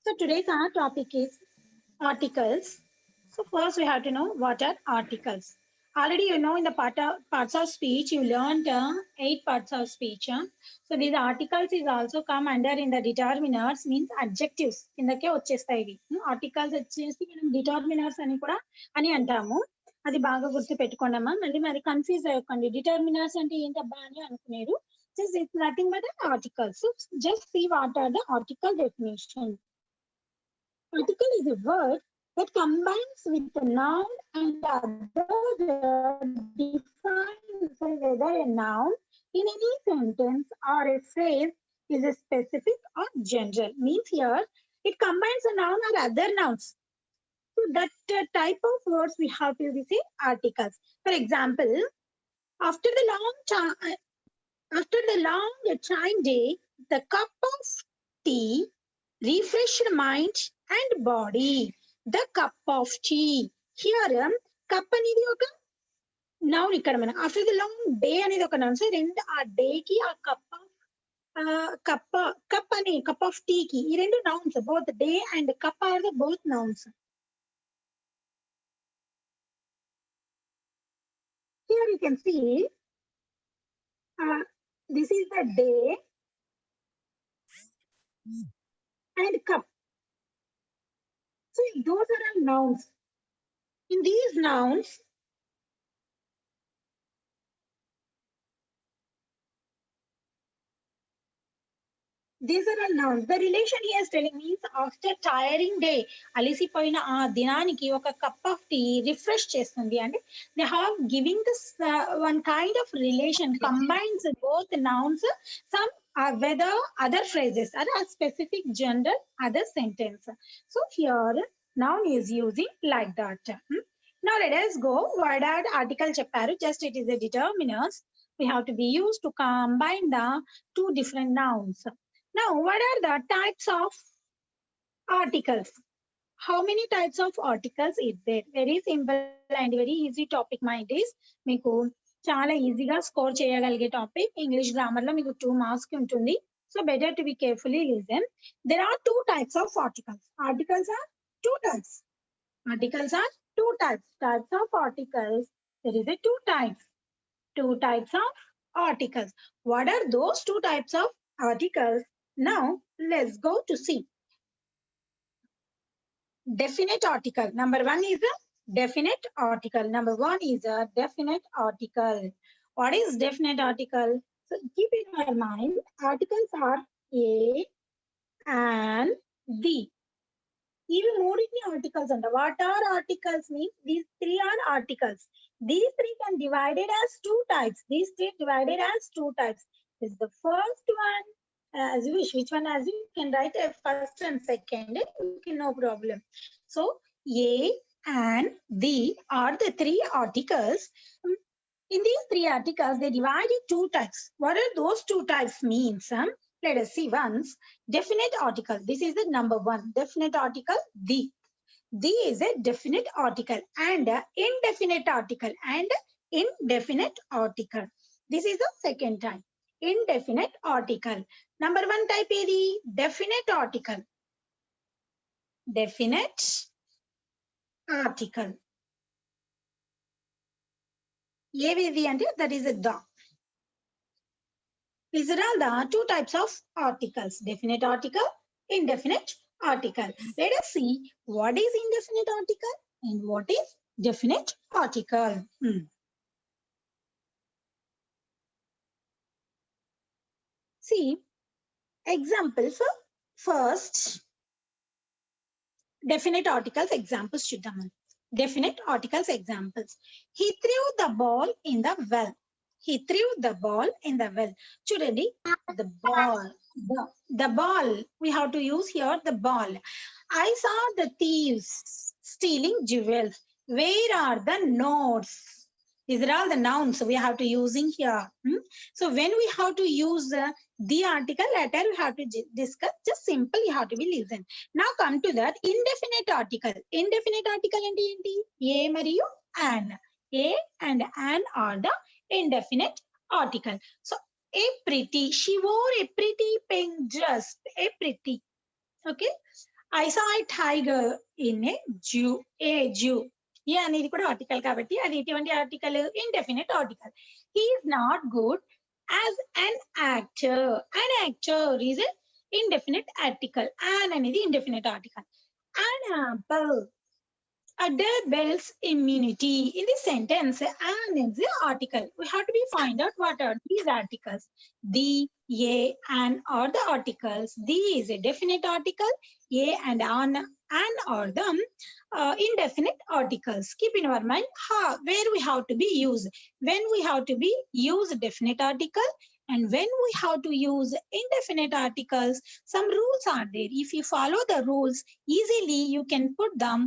So today's our topic is articles. So first we have to know what are articles. Already you know in the parts of speech you learned 8 parts of speech. So these articles is also come under in the determiners means adjectives. కిందకే వచ్చేస్తాయి ఇవి. Articles వచ్చేసి మనం డిటర్మినర్స్ అని కూడా అని అంటాము. అది బాగా గుర్తు పెట్టుకోండమ్మా. మరి కన్ఫ్యూజ్ అవ్వకండి. డిటర్మినర్స్ అంటే ఏంటబ్బా అని అనుకునేరు. Just it's nothing but an article. So just see what are the article definition. Article is a word that combines with a noun and other defines whether a noun in any sentence or a phrase is a specific or general. Means here it combines a noun or other nouns. So that type of words we have to say articles. For example, after the long trying day, the cup of tea refreshed mind and body. The cup of tea. Here, cup అనేది ఒక noun ఇక్కడ మనం after the long day అనేది ఒక noun. So రెండు ఆ day కి ఆ కప్ ఆఫ్ టీ కి ఈ రెండు nouns. Both day and cup are the both nouns. Here you can see this is the day and cup. So those are all nouns. In these nouns, these are all nouns. The relation here is telling means after tiring day, అలిసిపోయిన ఆ దినానికి ఒక cup of tea refresh చేస్తుంది అంటే they have giving this one kind of relation combines both nouns, some whether other phrases or a specific general other sentence. So here noun is using like that. Now let us go. What are article చెప్పారు? Just it is a determiners. We have to be used to combine the two different nouns. Now, what are the types of articles? How many types of articles is there? Very simple and very easy topic mind is. మీకు చాలా ఈజీగా score చేయగలిగే topic. English grammar లో మీకు 2 marks ఉంటుంది. So better to be carefully listen. There are 2 types of articles. Articles are 2 types. Articles are 2 types. Types of articles. There is a 2 types. 2 types of articles. What are those 2 types of articles? Now, let's go to see. Definite article. Number 1 is a definite article. Number 1 is a definite article. What is definite article? So, keep in your mind, articles are a and the. Even more in the articles. And what are articles means? These 3 are articles. These 3 can be divided as 2 types. These 3 divided as 2 types. This is the first one. As you wish, which one as you can write a first and second, okay, no problem. So a and the are the 3 articles. In these 3 articles they divide in 2 types. What are those 2 types means? Let us see once. Definite article, this is the number 1 definite article. The is a definite article and indefinite article and indefinite article. This is the second type, indefinite article. Number 1 type is definite article. Definite article. ఏది అంటే that is a the. These are all the 2 types of articles, definite article, indefinite article. Let us see what is indefinite article and what is definite article. See, examples. First, definite articles examples చూద్దాం. Definite articles examples. He threw the ball in the well. He threw the ball in the well. Chudandi, the ball. The ball. We have to use here the ball. I saw the thieves stealing jewels. Where are the notes? These are all the nouns we have to using here. So when we have to use the article, later we have to discuss. Just simple, you have to be listen. Now come to that indefinite article. Indefinite article and a mariyu an. A and an are the indefinite article. So a pretty, she wore a pretty pink dress. A pretty. Okay. I saw a tiger in a zoo. A అనేది కూడా article కాబట్టి అది ఎటువంటి article? Indefinite article. He is not good as an actor. An actor is indefinite article. An అనేది indefinite article. An apple Adele immunity. In this sentence, an is the article. We have to be find out what are these articles. The, a, and are the articles. The is a definite article. A and an are the indefinite articles. Keep in our mind where we have to be used. When we have to be use definite article, and when we have to use indefinite articles, some rules are there. If you follow the rules easily, you can put them,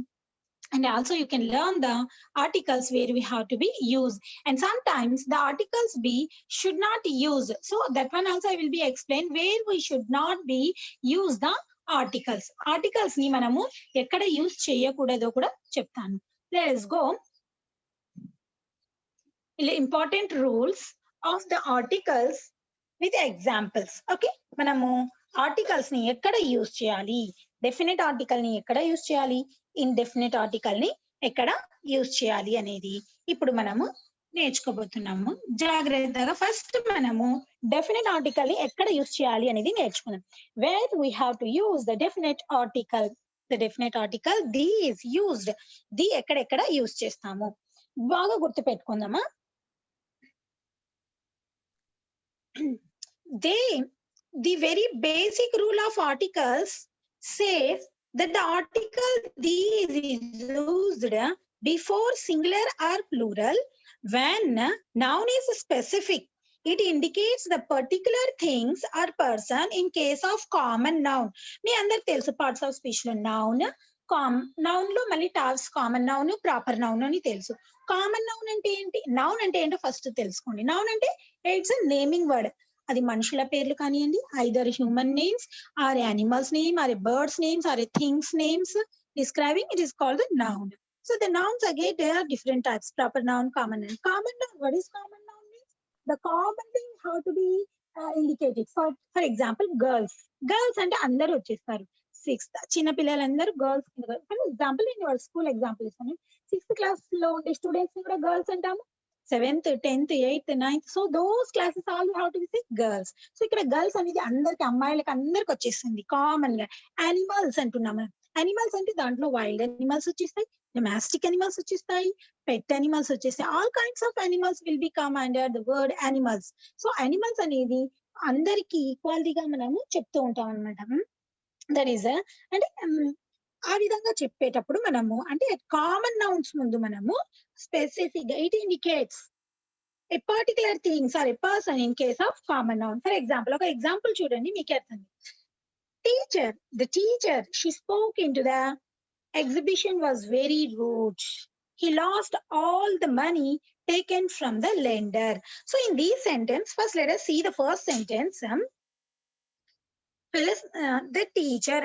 and also you can learn the articles where we have to be used, and sometimes the articles be should not use, so that one also I will be explain where we should not be use the articles ni manamu ekkada use cheyakudado kuda cheptanu. Let's go important rules of the articles with examples. Okay, మనము articles ని ఎక్కడ use చేయాలి, definite article ని ఎక్కడ use చేయాలి, indefinite article ని ఎక్కడ use చేయాలి అనేది ఇప్పుడు మనము నేర్చుకోబోతున్నాము. జాగ్రత్తగా ఫస్ట్ మనము డెఫినెట్ ఆర్టికల్ ని ఎక్కడ యూజ్ చేయాలి అనేది నేర్చుకుందాం. Where we have to use the definite article. The definite article the is used. The ఎక్కడెక్కడ యూజ్ చేస్తాము బాగా గుర్తు పెట్టుకుందామా. The very basic rule of articles says that the article the is used before singular or plural when noun is specific. It indicates the particular things or person in case of common noun. మీ అందరికి తెలుసు parts of speech లో noun, noun లో మళ్ళీ task common noun, proper noun అని తెలుసు. Common noun అంటే ఏంటి, noun అంటే ఏంటో ఫస్ట్ తెలుసుకోండి. నౌన్ అంటే ఇట్స్ అ నేమింగ్ వర్డ్. అది మనుషుల పేర్లు కానివ్వండి, either human names or animals name or birds names or things names describing, it is called the noun. So the nouns again there are different types: proper noun, common noun. Common noun, what is common noun means? The common thing how to be indicated. For example, girls అంటే అందరూ వచ్చేస్తారు. Sixth చిన్న పిల్లలందరూ girls. For example నేను school example ఇస్తాను. 6th class లో ఉండే students ని కూడా గర్ల్స్ అంటాము. 7th, 10th, 8th, 9th, so those classes all how to be girls. So ఇక్కడ గర్ల్స్ అనేది అందరికి, అమ్మాయిలకి అందరికి వచ్చేస్తుంది కామన్ గా. యానిమల్స్ అంటున్నాము. యానిమల్స్ అంటే దాంట్లో వైల్డ్ యానిమల్స్ వచ్చేస్తాయి, డొమెస్టిక్ యానిమల్స్ వచ్చేస్తాయి, పెట్ యానిమల్స్ వచ్చేస్తాయి. All kinds of animals will be come under the word animals. So animals అనేది అందరికి ఈక్వాలిటీగా మనము చెప్తూ ఉంటాం అనమాట. దట్ ఈస్ అంటే ఆ విధంగా చెప్పేటప్పుడు మనము అంటే కామన్ నౌన్స్ ముందు మనము స్పెసిఫిక్ గా it indicates a particular things or a person in case of common noun. For example, ఒక ఎగ్జాంపుల్ చూడండి మీకు అర్థం. Teacher, the teacher, she spoke into the exhibition was very rude. He lost all the money taken from the lender. So in this sentence, first let us see the first sentence. The teacher.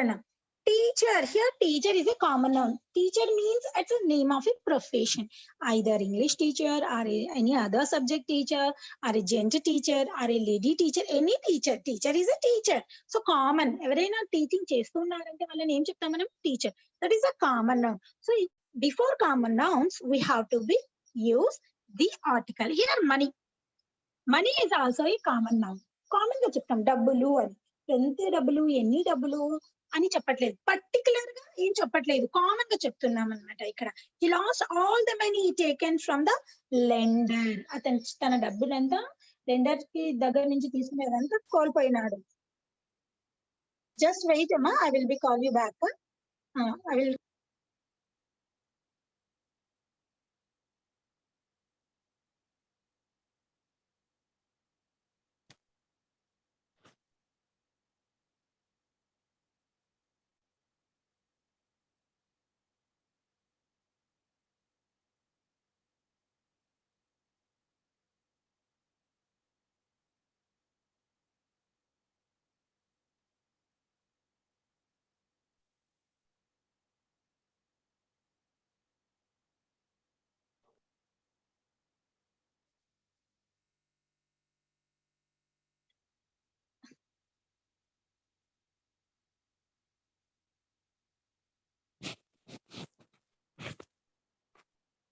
Teacher, here teacher is a common noun. Teacher means it's a name of a profession. Either English teacher or any other subject teacher or a gender teacher or a lady teacher, any teacher. Teacher is a teacher. So common. ఎవరైనా teaching చేస్తున్నారంటే వాళ్ళని ఏం చెప్తాం మనం? Teacher. That is a common noun. So before common nouns, we have to be use the article. Here money. Money is also a common noun. Common గా చెప్తాం డబ్బులు అని. ఎంత డబ్బులు, ఎన్ని డబ్బులు అని చెప్పట్లేదు, పర్టికులర్ గా ఏం చెప్పట్లేదు, కామన్ గా చెప్తున్నాం అనమాట. ఇక్కడ హి last all the money taken from the lender. అతను తన డబ్బులంతా లెండర్ కి దగ్గర నుంచి తీసుకునేదంతా కోల్పోయినాడు. జస్ట్ వెయిట్ అమ్మా, I will be call you back. I will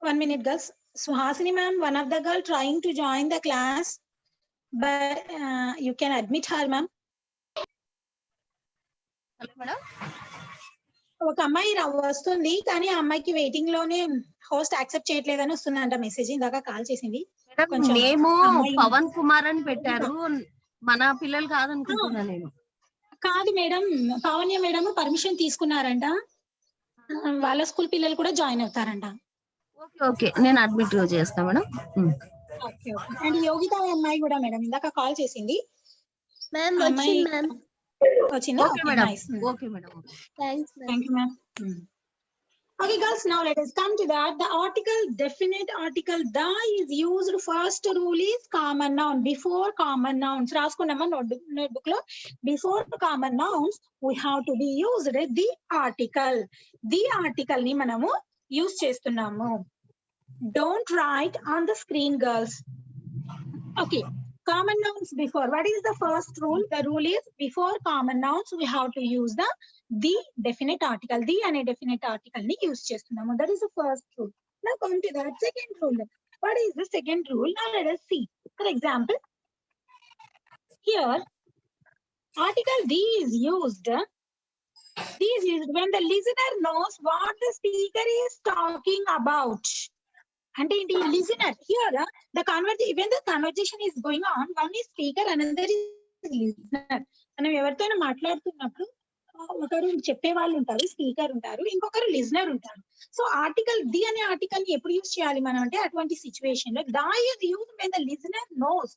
1 minute, girls. Suhasini ma'am, one of the girl trying to join the class, but you can admit her, ma'am. Hello madam. ఒక అమ్మాయి వస్తుంది కానీ ఆ అమ్మాయికి waiting లోనే host accept చేయట్లేదని వస్తుందంట message. ఇందాక కాల్ చేసింది. మేడం నేము పవన్ కుమార్ అని పెట్టారు, మన పిల్లలు కాదనుకుంటున్నా నేను. కాదు మేడం, పావన్య మేడం పర్మిషన్ తీసుకున్నారంట, వాళ్ళ స్కూల్ పిల్లలు కూడా జాయిన్ అవుతారంట. ఓకే ఓకే, నేను అడ్మిట్ చేస్తా madam. Okay okay. And Yogita అమ్మాయి కూడా మేడం ఇందాక కాల్ చేసింది. మ్యామ్ అమ్మాయి వచ్చింది మ్యామ్. వచ్చిందా? Okay madam. Okay madam. Thanks Thank you, ma'am. Okay, girls, now let us come to that. The article, definite article, the is used. First rule is common noun. Before common nouns, రాసుకున్నామా notebook లో? Before common nouns, we have to be used the article. The article ని మనము use చేస్తున్నాము. Don't write on the screen, girls. Okay. Common nouns before. What is the first rule? The rule is before common nouns we have to use the definite article. The and a definite article ni use chestunnamo. That is the first rule. Now come to that second rule. What is the second rule? Now let us see. For example, here article the is used. This is when the listener knows what the speaker is talking about. అంటే ఏంటి? Listener here the when the conversation is going on, one is speaker, another is listener. మనం ఎవరితోనైనా మాట్లాడుతున్నప్పుడు ఒకరు చెప్పే వాళ్ళు ఉంటారు, speaker ఉంటారు, ఇంకొకరు లిజనర్ ఉంటారు. సో ఆర్టికల్ ది అనే ఆర్టికల్ ని ఎప్పుడు యూజ్ చేయాలి మనం అంటే అటువంటి సిచ్యువేషన్ లో the is used when the listener knows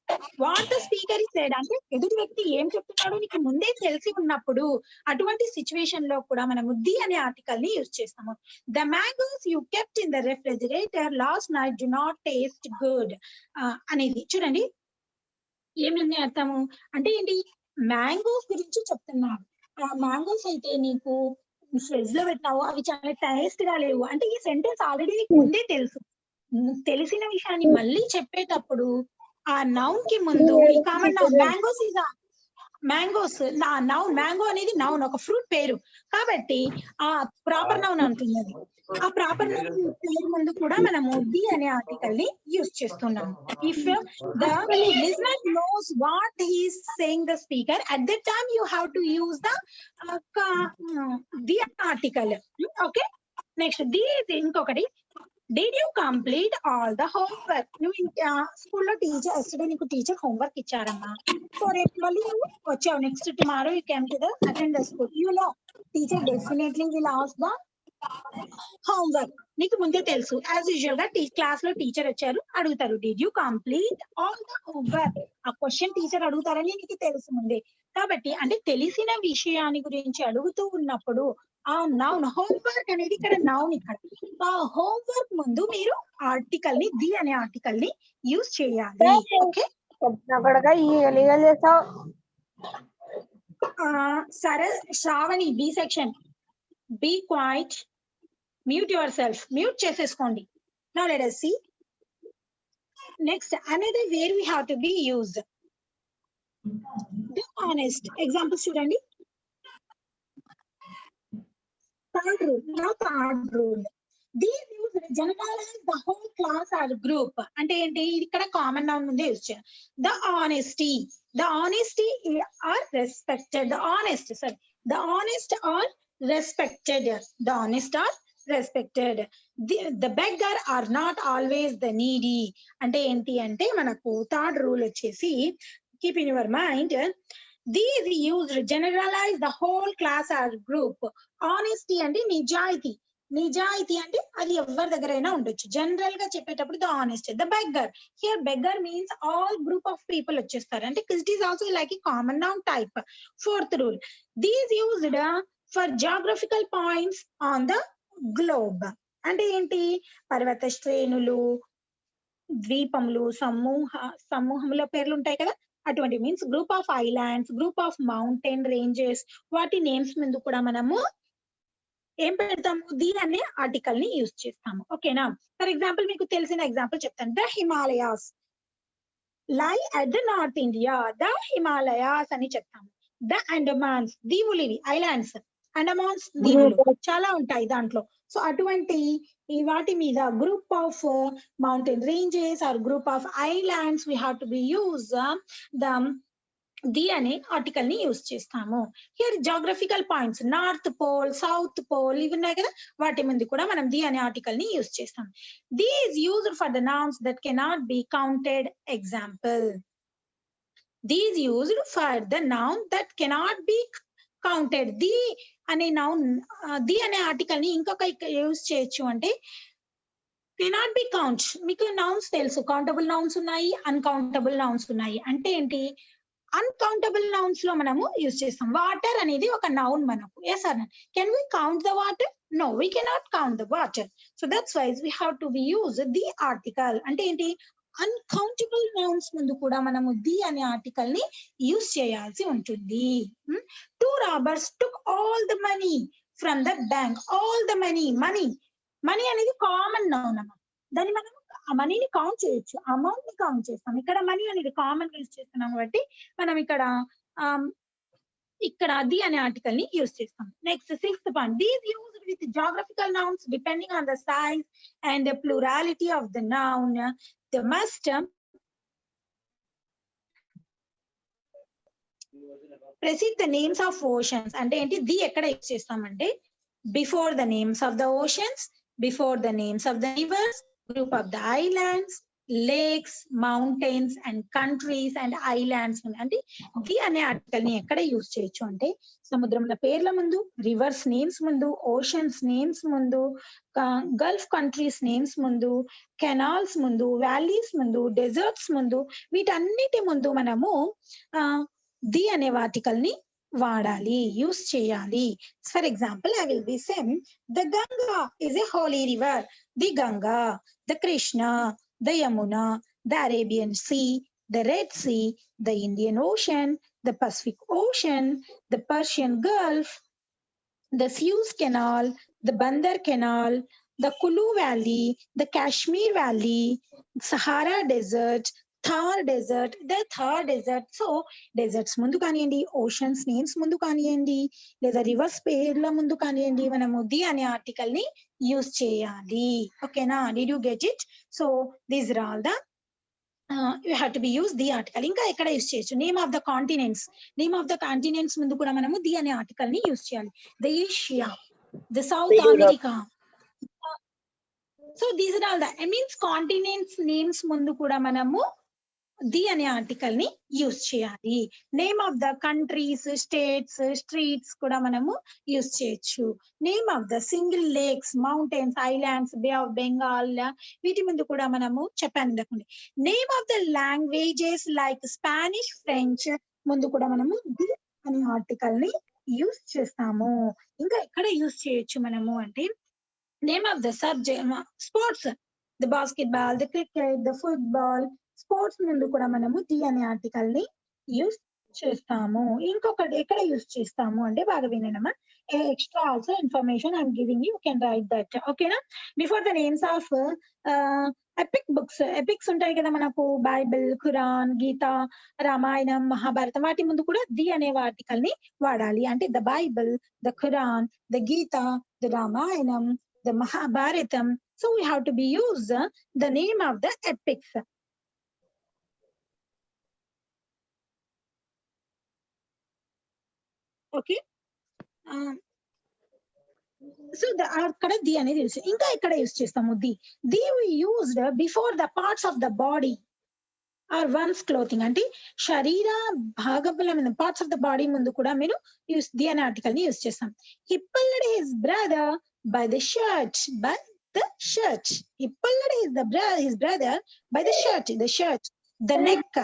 what the speaker is said. అంటే ఎదుటి వ్యక్తి ఏం చెప్తున్నాడో నీకు ముందే తెలిసి ఉన్నప్పుడు అటువంటి సిచ్యువేషన్ లో కూడా మనము ది అనే ఆర్టికల్ ని యూజ్ చేస్తాము. The mangoes you kept in the refrigerator last night do not taste good అనేది చూడండి ఏమని అర్థము అంటే ఏంటి? మ్యాంగోస్ గురించి చెప్తున్నాడు. ఆ మ్యాంగోస్ అయితే నీకు ఫ్రిడ్జ్ లో పెట్టినావు, అవి చాలా టేస్ట్ గా లేవు అంటే ఈ సెంటెన్స్ ఆల్రెడీ నీకు ముందే తెలుసు. తెలిసిన విషయాన్ని మళ్ళీ చెప్పేటప్పుడు ఆ నౌన్ కి ముందు ఈ common noun mangoes is mangoes noun. Mango అనేది నౌన్, ఒక ఫ్రూట్ పేరు కాబట్టి ఆ ప్రాపర్ నౌన్ అంటున్నది. ఆ ప్రాపర్ నౌన్ పేరు ముందు కూడా మనము ది అనే ఆర్టికల్ ని యూజ్ చేస్తున్నాము. If the listener knows what he is saying the speaker, at that time you have to use the article. Okay, next the ఇంకొకటి. Did you complete all the homework? నువ్వు స్కూల్లో teacher yesterday నీకు teacher homework ఇచ్చారమ్మా. So రేపు మళ్ళీ నువ్వు వచ్చావు, next tomorrow you came to the attend the school. You know teacher definitely will ask the homework. నీకు ముందే తెలుసు. యాజ్ యూజువల్ గా క్లాస్ లో టీచర్ వచ్చారు, అడుగుతారు did you complete all the homework. ఆ క్వశ్చన్ టీచర్ అడుగుతారని నీకు తెలుసు ముందే. కాబట్టి అంటే తెలిసిన విషయాన్ని గురించి అడుగుతూ ఉన్నప్పుడు ఆ నౌన్ హోంవర్క్ అనేది ఇక్కడ నౌన్. ఇక్కడ ఆ హోంవర్క్ ముందు మీరు ఆర్టికల్ ని ది అనే ఆర్టికల్ ని యూజ్ చేయాలి. ఓకే, సరే Sravani B section, be quiet, mute yourself, mute చేసేసుకోండి. Now let us see next another where we have to be used the honest. Examples చూడండి. Third rule. Now third rule. These use generalize the whole class or group. అంటే ఏంటి? ఇక్కడ common noun ముందే use చేయాలి. The honesty. The honesty are respected. The honest, sorry. The honest are respected. The honest are respected. The beggar are not always the needy. అంటే ఏంటి అంటే మనకు third rule వచ్చేసి keep in your mind. These used generalize the whole class or group. Honesty అంటే నిజాయితీ. నిజాయితీ అంటే అది ఎవరి దగ్గరైనా ఉండొచ్చు. జనరల్ గా చెప్పేటప్పుడు the honest. The beggar, here beggar means all group of people వచ్చేస్తారు. అంటే it is also like a common noun type. Fourth rule. These used for geographical points on the globe. అంటే ఏంటి? పర్వత శ్రేణులు, ద్వీపములు, సమూహంలో పేర్లు ఉంటాయి కదా, అటువంటి means group of islands, group of mountain ranges, వాటి నేమ్స్ ముందు కూడా మనము ఏం పెడతాము? ది అనే ఆర్టికల్ ని యూజ్ చేస్తాము. ఓకేనా? ఫర్ ఎగ్జాంపుల్ మీకు తెలిసిన ఎగ్జాంపుల్ చెప్తాను. ద హిమాలయాస్ లై at the north India. The Himalayas అని చెప్తాము. ద అండమాన్స్, దీవులు ఇవి ఐలాండ్స్. అండమాన్స్ దీవులు చాలా ఉంటాయి దాంట్లో. సో అటువంటి ఈ వాటి మీద group of mountain ranges or group of islands we have to be use the the అనే ఆర్టికల్ ని యూజ్ చేస్తాము. Here geographical points north pole, south pole ఇవి ఉన్నాయి కదా, వాటి ముందు కూడా మనం ది అనే ఆర్టికల్ ని యూజ్ చేస్తాం. The is used for the nouns that cannot be counted. Example, the is used for the noun that cannot be counted. The అనే నౌన్, ది అనే ఆర్టికల్ ని ఇంకొక యూజ్ చేయొచ్చు అంటే కెనాట్ బి కౌంట్. మీకు nouns తెలుసు, countable nouns ఉన్నాయి, uncountable nouns ఉన్నాయి. అంటే ఏంటి, అన్కౌంటబుల్ నౌన్స్ లో మనము యూజ్ చేస్తాం. వాటర్ అనేది ఒక నౌన్ మనకు. Yes or can we count the water? No, we cannot count the water. So that's why we have to be use the article. అంటే ఏంటి, అన్కౌంటబుల్ నౌన్స్ ముందు కూడా మనము ది అనే ఆర్టికల్ ని యూజ్ చేయాల్సి ఉంటుంది. Two robbers took all the money from the bank. All the money, money money అనేది కామన్ నౌన్ అన్నమాట. దాన్ని మనం ఆ మనీని కౌంట్ చేయొచ్చు, అమౌంట్ ని కౌంట్ చేస్తాం. ఇక్కడ మనీ అనేది కామన్ యూజ్ చేస్తున్నాం కాబట్టి మనం ఇక్కడ ది అనే ఆర్టికల్ ని యూజ్ చేస్తాం. Next sixth point, these used with geographical nouns depending on the size and the plurality of the noun. The must precede the names of oceans. అంటే ఏంటి, ది ఎక్కడ యూజ్ చేస్తామంటే before the names of the oceans, before the names of the reverse, group of the islands, lakes, mountains and countries and islands. అంటే the అనే article ని ఎక్కడ use చేయొచ్చు అంటే సముద్రముల పేర్ల ముందు, రివర్స్ నేమ్స్ ముందు, ఓషన్స్ నేమ్స్ ముందు, గల్ఫ్ కంట్రీస్ నేమ్స్ ముందు, కెనాల్స్ ముందు, వ్యాలీస్ ముందు, డెజర్ట్స్ ముందు, వీటన్నిటి ముందు మనము ది అనే ఆర్టికల్ ని వాడాలి, యూస్ చేయాలి. For example, I will be saying the Ganga is a holy river. The Ganga, the Krishna, the Yamuna, the Arabian Sea, the Red Sea, the Indian Ocean, the Pacific Ocean, the Persian Gulf, the Suez Canal, the Bandar Canal, the Kulu Valley, the Kashmir Valley, Sahara Desert, Thar Desert, the Thar Desert. So deserts mundu kaniyandi, oceans names mundu kaniyandi, లేదా reverse పేర్ల ముందు కానివ్వండి, మనము the అనే article ని use చేయాలి. ఓకేనా, did you get it? So these are all the you have to be use the article. ఇంకా ఎక్కడ యూజ్ చేయొచ్చు, name of the continents. Name of the continents ముందు కూడా మనము ది అనే ఆర్టికల్ ని యూజ్ చేయాలి. The Asia, the South America. So these are all the means continents names ముందు కూడా మనము ది అనే ఆర్టికల్ ని యూజ్ చేయాలి. Name of the countries, states, streets కూడా మనము యూజ్ చేయొచ్చు. Name of the single lakes, mountains, islands, Bay of Bengal, వీటి ముందు కూడా మనము చెప్పండి. Name of the languages like Spanish, French ముందు కూడా మనము ది అనే ఆర్టికల్ ని యూజ్ చేస్తాము. ఇంకా ఎక్కడ యూజ్ చేయొచ్చు మనము అంటే name of the subject, sports, the basket ball, the cricket, the football, sports ముందు కూడా మనము ది అనే ఆర్టికల్ ని యూజ్ చేస్తాము. ఇంకొకటి ఎక్కడ యూజ్ చేస్తాము అంటే బాగా వినడమా, extra also information I'm giving you can write that. ఓకేనా, before the names of epic books, epics ఉంటాయి కదా మనకు, బైబిల్, ఖురాన్, గీత, రామాయణం, మహాభారతం, వాటి ముందు కూడా ది అనే ఆర్టికల్ ని వాడాలి. అంటే the Bible, the Quran, the Gita, the Ramayanam, the Mahabharatam. So we have to be use the name of the epics. Okay, so అక్కడ ది అనేది యూజ్. ఇంకా ఇక్కడ యూజ్ చేస్తాము the used before the parts of the body or one's clothing. అంటే శరీర భాగముల మీద, parts of the body ముందు కూడా మీరు ది అనే ఆర్టికల్ ని యూజ్ చేస్తాం. He pulled his brother by the shirt, by the shirt. He pulled his brother by the shirt, the neck.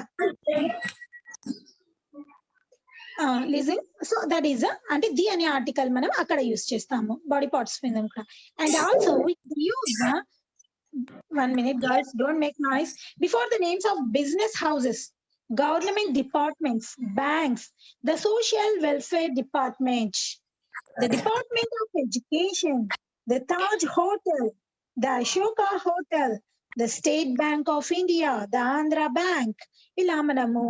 Listen, so that is అంటే ది అనే article మనం అక్కడ యూజ్ చేస్తాము బాడీ పార్ట్స్ మీద కూడా. And also we use 1 minute girls, don't make noise. Before the names of business houses, government departments, banks, the social welfare department, the department of education, the Taj Hotel, the Ashoka Hotel, the State Bank of India, the Andhra Bank. ఇలా మనము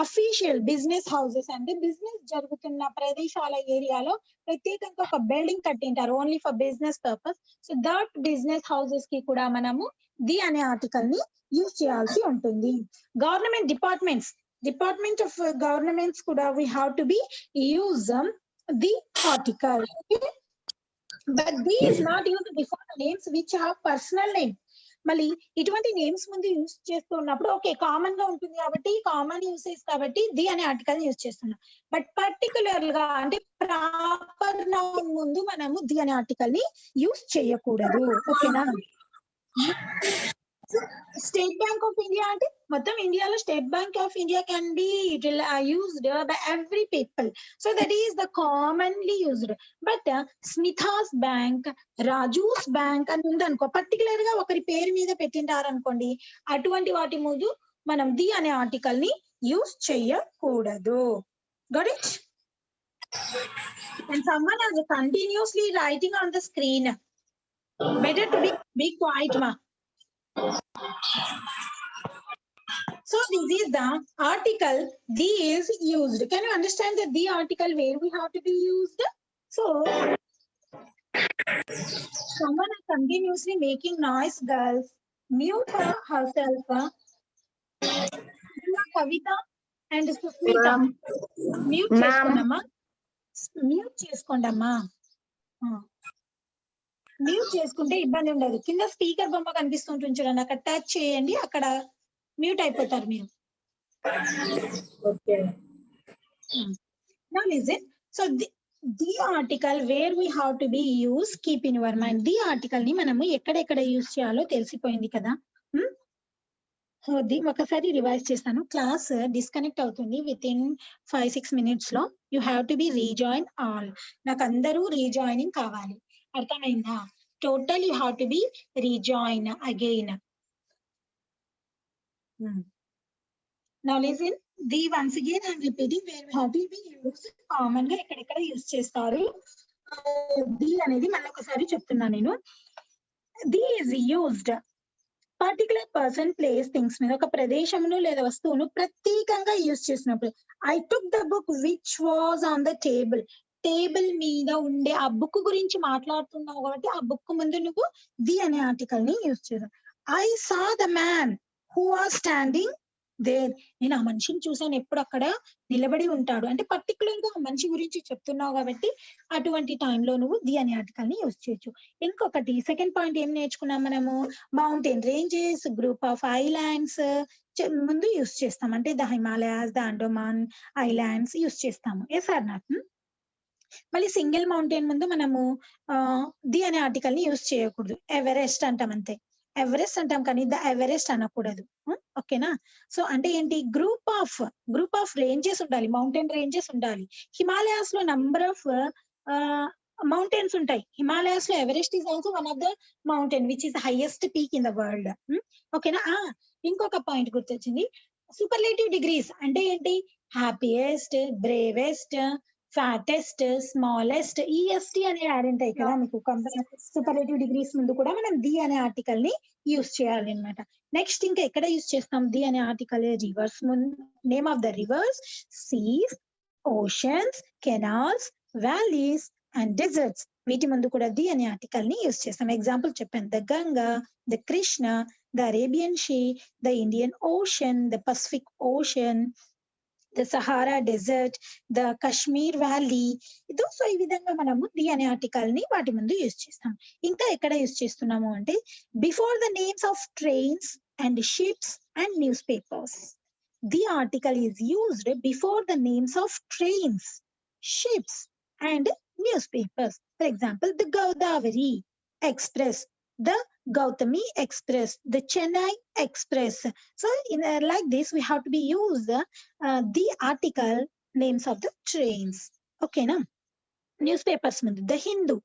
official business houses అంటే business జరుగుతున్న ప్రదేశాల ఏరియాలో ప్రత్యేకంగా ఒక building కట్టింటారు only for business purpose. So that business houses కి కూడా మనము ది అనే ఆర్టికల్ ని యూజ్ చేయాల్సి ఉంటుంది. గవర్నమెంట్ డిపార్ట్మెంట్ ఆఫ్ గవర్నమెంట్స్ కూడా we have to be use the article. Okay? But these not used before the names which have personal name. మళ్ళీ ఇటువంటి నేమ్స్ ముందు యూజ్ చేస్తున్నప్పుడు ఓకే కామన్ గా ఉంటుంది కాబట్టి కామన్ యూసేజ్ కాబట్టి ది అనే ఆర్టికల్ యూజ్ చేస్తున్నాం. బట్ పర్టికులర్ గా అంటే ప్రాపర్ నౌన్ ముందు మనము ది అనే ఆర్టికల్ ని యూజ్ చేయకూడదు. ఓకేనా? స్టేట్ బ్యాంక్ ఆఫ్ ఇండియా అంటే మొత్తం ఇండియాలో State Bank of India can be used by every people. So that is the commonly used. But Smita's bank, Raju's bank అని ఉందనుకో, పర్టికులర్ గా ఒకరి పేరు మీద పెట్టింటారు అనుకోండి, అటువంటి వాటి ముందు మనం ది అనే ఆర్టికల్ ని యూజ్ చేయకూడదు. Got it? And someone is continuously writing on the screen. Better to be quiet, ma. So this is the article the is used. Can you understand that the article where we have to be used? So someone is continuously making noise, girls. Mute herself. Kavita and Susmita. Mute cheskondamma. Mute cheskondamma. Mute చేసుకుంటే ఇబ్బంది ఉండదు. కింద speaker బొమ్మ కనిపిస్తుంటుంది చూడండి, అక్కడ touch చేయండి, అక్కడ మ్యూట్ అయిపోతారు మీరు. Now listen. So the article where we have to be used, keep in your mind. The article ని మనము ఎక్కడెక్కడ యూజ్ చేయాలో తెలిసిపోయింది కదా. ఒకసారి రివైజ్ చేస్తాను. క్లాస్ డిస్కనెక్ట్ అవుతుంది విత్ ఇన్ 5-6 minutes లో. You have to be rejoin all. నాకు అందరూ రీజాయినింగ్ కావాలి. అర్థమైందా? Total you have to be rejoin again. Now listen. The once again I'm repeating where we have to be used. Common గా ఎక్కడెక్కడ use చేస్తారు the అనేది మళ్ళీ ఒకసారి చెప్తున్నా నేను. The is used particular person, place, things మీద ఒక ప్రదేశమును లేదా వస్తువును ప్రత్యేకంగా యూజ్ చేసినప్పుడు. I took the book which was on the table. Table మీద ఉండే ఆ బుక్ గురించి మాట్లాడుతున్నావు కాబట్టి ఆ బుక్ ముందు నువ్వు ది అనే ఆర్టికల్ ని యూజ్ చేసావు. I saw the man who are standing there. నేను ఆ మనిషిని చూసాను, ఎప్పుడు అక్కడ నిలబడి ఉంటాడు అంటే పర్టికులర్ గా ఆ మనిషి గురించి చెప్తున్నావు కాబట్టి అటువంటి టైంలో నువ్వు ది అనే ఆర్టికల్ ని యూజ్ చేయొచ్చు. ఇంకొకటి సెకండ్ పాయింట్ ఏం నేర్చుకున్నాం మనము? Mountain ranges, group of islands ముందు యూజ్ చేస్తాం. అంటే the Himalayas, the Andaman islands use చేస్తాము. Yes or not? మళ్ళీ సింగిల్ మౌంటైన్ ముందు మనము ది అనే ఆర్టికల్ ని యూజ్ చేయకూడదు. ఎవరెస్ట్ అంటాం అంతే, ఎవరెస్ట్ అంటాం కానీ ద ఎవరెస్ట్ అనకూడదు. ఓకేనా? సో అంటే ఏంటి? గ్రూప్ ఆఫ్ రేంజెస్ ఉండాలి, మౌంటైన్ రేంజెస్ ఉండాలి. హిమాలయాస్ లో నంబర్ ఆఫ్ మౌంటైన్స్ ఉంటాయి. హిమాలయాస్ లో Everest is also one of the mountain which is highest peak in the world. ఓకేనా? ఇంకొక పాయింట్ గుర్తొచ్చింది. సూపర్లేటివ్ డిగ్రీస్ అంటే ఏంటి? హ్యాపీయెస్ట్, బ్రేవెస్ట్, ఫ్యాటెస్ట్, స్మాలెస్ట్, ఈఎస్టీ అనే యాడ్ ఉంటాయి కదా మీకు. సూపర్లేటివ్ డిగ్రీస్ ముందు కూడా మనం ది అనే ఆర్టికల్ ని యూజ్ చేయాలి అనమాట. నెక్స్ట్ ఇంకా ఎక్కడ యూజ్ చేస్తాం ది అనే ఆర్టికల్? రివర్స్ ముందు name of the rivers, seas, oceans, canals, valleys and deserts, వీటి ముందు కూడా ది అనే ఆర్టికల్ ని యూజ్ చేస్తాం. ఎగ్జాంపుల్ చెప్పాను. The Ganga, the Krishna, the Arabian Sea, the Indian Ocean, the Pacific Ocean, the Sahara Desert, the Kashmir valley. So ఈ విధంగా మనము ది అనే ఆర్టికల్ ని వాటి ముందు యూజ్ చేస్తాం. ఇంకా ఎక్కడ యూజ్ చేస్తున్నాము అంటే before the names of trains and ships and news papers. The article is used before the names of trains, ships and news papers. For example the Godavari express, the Gautami Express, the Chennai Express. So in like this we have to be use the article names of the trains. Okay na? Newspapers mundu the Hindu,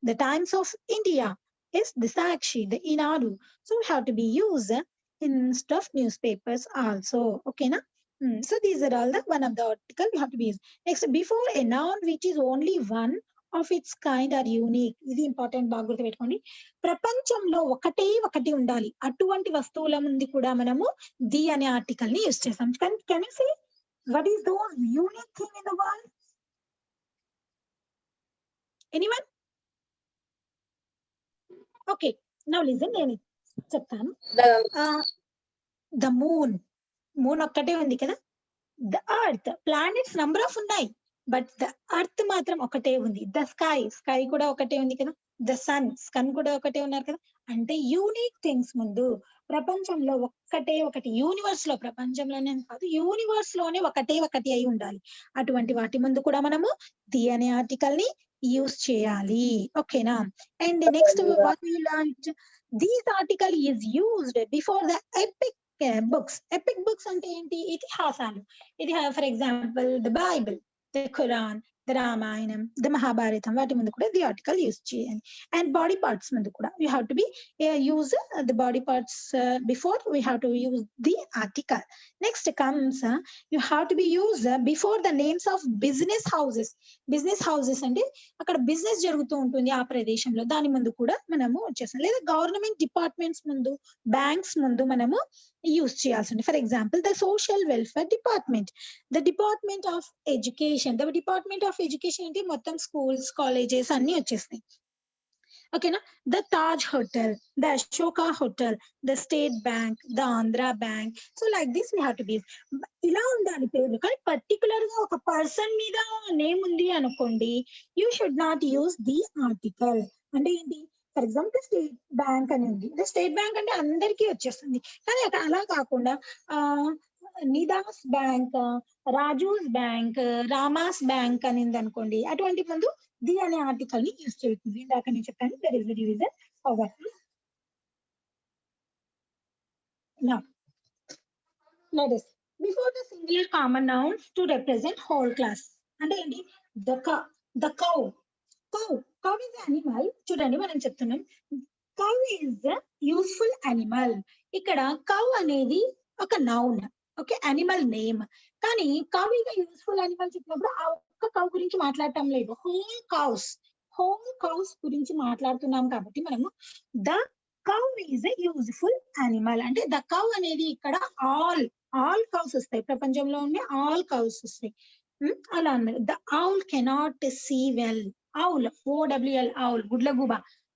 the Times of India is the Sakshi, the Inadu. So we have to be use instead of newspapers also. Okay na? So these are all the one of the article we have to be used. Next, before a noun which is only one of its kind or unique. ఇది important, బాగా గుర్తుపెట్టుకోండి. ప్రపంచంలో ఒకటే ఒకటి ఉండాలి, అటువంటి వస్తువుల ముందు కూడా మనము ది అనే ఆర్టికల్ ని యూస్ చేస్తాం. Can you say what is those unique thing in the world? Anyone? Okay, now listen, నేను చెప్తాను. ద మూన్, మూన్ ఒక్కటే ఉంది కదా. The earth, planets number of ఉన్నాయి, బట్ ద అర్త్ మాత్రం ఒకటే ఉంది. ద స్కై, స్కై కూడా ఒకటే ఉంది కదా. ద సన్, సన్ కూడా ఒకటే ఉన్నారు కదా. అంటే యూనిక్ థింగ్స్ ముందు ప్రపంచంలో ఒక్కటే ఒకటి, యూనివర్స్ లో, ప్రపంచంలోనే కాదు యూనివర్స్ లోనే ఒకటే ఒకటి అయి ఉండాలి. అటువంటి వాటి ముందు కూడా మనము ది అనే ఆర్టికల్ ని యూస్ చేయాలి. ఓకేనా? And next what we learned, this article is used before the epic books. Epic books అంటే ఏంటి? ఇతిహాసాలు. ఇది for example the Bible, the Quran, the Ramayanam, the Mahabharatam, వాటి ముందు కూడా ది ఆర్టికల్ యూజ్ చేయాలి. అండ్ బాడీ పార్ట్స్ ముందు కూడా you have to be use the body parts before we have to use the article. Next comes you have to be use before the names of business houses. Business houses అంటే అక్కడ business జరుగుతూ ఉంటుంది ఆ ప్రదేశంలో, దాని ముందు కూడా మనము వచ్చేస్తాం. లేదా గవర్నమెంట్ డిపార్ట్మెంట్స్ ముందు, బ్యాంక్స్ ముందు మనము యూజ్ చేయాల్సి ఉంది. For example the social welfare department, the department of education. The department of education అంటే మొత్తం స్కూల్స్, కాలేజెస్ అన్ని వచ్చేస్తాయి. ఓకేనా? The Taj hotel, the Ashoka hotel, the state bank, the Andhra bank. So like this we have to B, ఇలా ఉండాలి పేర్లు. కానీ particular గా ఒక పర్సన్ మీద నేమ్ ఉంది అనుకోండి, you should not use the article. అంటే ఏంటి? ఫర్ ఎగ్జాంపుల్ స్టేట్ బ్యాంక్ అని ఉంది, స్టేట్ బ్యాంక్ అంటే అందరికీ వచ్చేస్తుంది. కానీ అలా కాకుండా Nida's bank, Raju's bank, Rama's bank అనింది అనుకోండి, అటువంటి ముందు ది అనే ఆర్టికల్ ని యూజ్ చేస్తుంది. ఇందాక నేను చెప్పాను, there is the division over. Now, let us before the singular common nouns to represent whole class. అంటే ఏంటి? The cow, cow is animal. చూడండి, మనం చెప్తున్నాం కౌ ఈజ్ యూస్ఫుల్ అనిమల్. ఇక్కడ కౌ అనేది ఒక నౌన్, ఓకే, అనిమల్ నేమ్. కానీ cow is useful animal చెప్పినప్పుడు ఆ ఒక్క కౌ గురించి మాట్లాడటం లేదు, హోల్ కౌస్ గురించి మాట్లాడుతున్నాం. కాబట్టి మనము the cow is a useful animal అంటే ద కౌ అనేది ఇక్కడ ఆల్ కౌస్ వస్తాయి, ప్రపంచంలో ఉండే ఆల్ కౌస్ వస్తాయి. అలా అన్నారు. The owl cannot see well. Owl, OWL, owl, గుడ్లగూబ.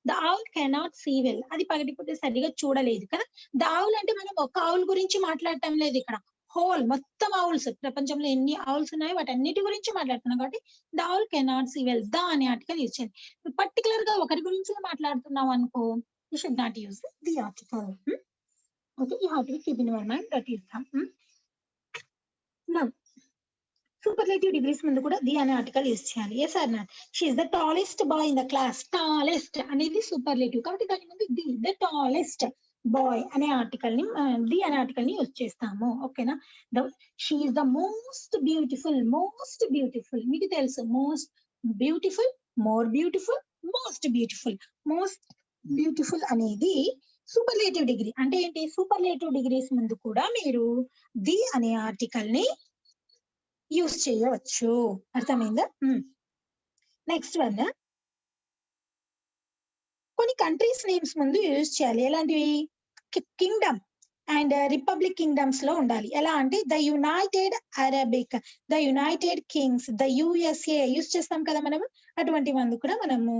The owl cannot see well, అది పగటిపూట సరిగా చూడలేదు కదా. ద ఔల్ అంటే మనం ఒక ఔల్ గురించి మాట్లాడటం లేదు, ఇక్కడ హోల్ మొత్తం ఔల్స్, ప్రపంచంలో ఎన్ని ఔల్స్ ఉన్నాయో వాటన్నిటి గురించి మాట్లాడుతున్నాం. కాబట్టి the owl cannot see well, the అనే ఆర్టికల్ యూజ్ చేయండి. పర్టికులర్ గా ఒకరి గురించి మాట్లాడుతున్నాం అనుకో, you should not use the article. Okay, you have to keep in your mind that is the. Now, superlative degrees ముందు కూడా ది అనే ఆర్టికల్ యూజ్ చేయాలి. yes or not? She is the tallest boy in the class. Tallest అనేది superlative, కాబట్టి దాని ముందు the, the tallest bye అనే article ని, ది అనే ఆర్టికల్ ని యూజ్ చేస్తాము. ఓకేనా? She is the most beautiful, మీకు తెలుసు most beautiful, more beautiful, most beautiful అనేది సూపర్లేటివ్ డిగ్రీ. అంటే ఏంటి? సూపర్లేటివ్ డిగ్రీస్ ముందు కూడా మీరు ది అనే ఆర్టికల్ ని యూజ్ చేయవచ్చు. అర్థమైందా? నెక్స్ట్ వన్, కొన్ని కంట్రీస్ నేమ్స్ ముందు యూజ్ చేయాలి. ఎలాంటివి? కింగ్డమ్ అండ్ రిపబ్లిక్ కింగ్డమ్స్ లో ఉండాలి. ఎలా అంటే the United Arabic, the United Kings, the USA use చేస్తాం కదా మనము. అటువంటి మందు కూడా మనము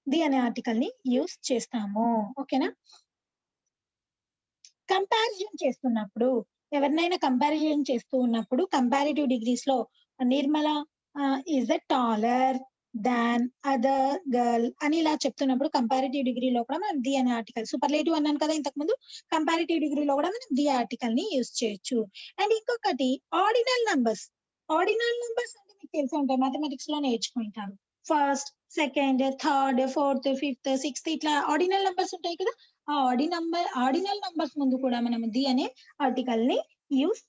ది అనే ఆర్టికల్ ని యూజ్ చేస్తాము. ఓకేనా? కంపారిజన్ చేస్తున్నప్పుడు, ఎవరినైనా కంపారిజన్ చేస్తూ ఉన్నప్పుడు కంపారిటివ్ డిగ్రీస్ లో Nirmala is the taller than other girl అని ఇలా చెప్తున్నప్పుడు కంపారిటివ్ డిగ్రీలో కూడా మనం ది అనే ఆర్టికల్, సూపర్లేటివ్ అన్నాను కదా ఇంతకు ముందు, కంపారిటివ్ డిగ్రీలో కూడా మనం ది ఆర్టికల్ ని యూజ్ చేయొచ్చు. అండ్ ఇంకొకటి ఆర్డినల్ నంబర్స్. ఆర్డినల్ నంబర్స్ అంటే మీకు తెలిసి ఉంటాయి, మ్యాథమెటిక్స్ లో నేర్చుకుంటారు. First, second, third, fourth, fifth, sixth, ఇట్లా ఆర్డినల్ నంబర్స్ ఉంటాయి కదా. ఆ ఆర్డినల్ నంబర్స్ ముందు కూడా మనం ది అనే ఆర్టికల్ ని యూజ్